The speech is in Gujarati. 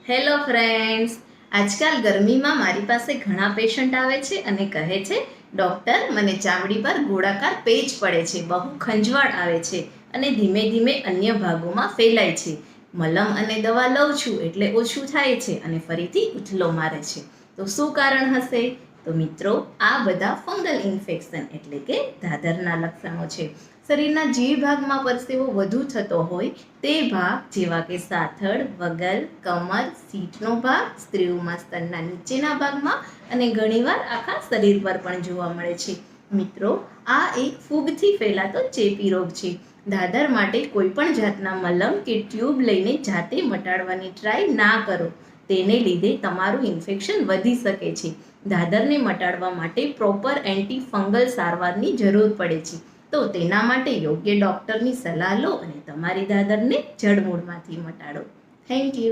હેલો ફ્રેન્ડ્સ, આજકાલ ગરમીમાં મારી પાસે ઘણા પેશન્ટ આવે છે અને કહે છે, ડૉક્ટર મને ચામડી પર ગોળાકાર પેચ પડે છે, બહુ ખંજવાળ આવે છે અને ધીમે ધીમે અન્ય ભાગોમાં ફેલાય છે. મલમ અને દવા લઉં છું એટલે ઓછું થાય છે અને ફરીથી ઉથલો મારે છે. તો શું કારણ હશે? તો મિત્રો, આ બધા ફંગલ ઇન્ફેક્શન એટલે કે ધાધરના લક્ષણો છે. શરીરના જે ભાગમાં પરસેવો વધુ થતો હોય તે ભાગ, જેવા કે સાથળ, વગલ, કમર, સીટનો ભાગ, સ્ત્રીઓમાં સ્તનના નીચેના ભાગમાં અને ઘણીવાર આખા શરીર પર પણ જોવા મળે છે. મિત્રો, આ એક ફૂગથી ફેલાતો ચેપી રોગ છે. દાદર માટે કોઈ પણ જાતના મલમ કે ટ્યુબ લઈને જાતે મટાડવાની ટ્રાય ના કરો. તેને લીધે તમારું ઇન્ફેક્શન વધી શકે છે. દાદરને મટાડવા માટે પ્રોપર એન્ટી ફંગલ સારવારની જરૂર પડે છે. તો તેના માટે યોગ્ય ડૉક્ટરની સલાહ લો અને તમારી દાદરને જડમૂળમાંથી મટાડો. Thank you.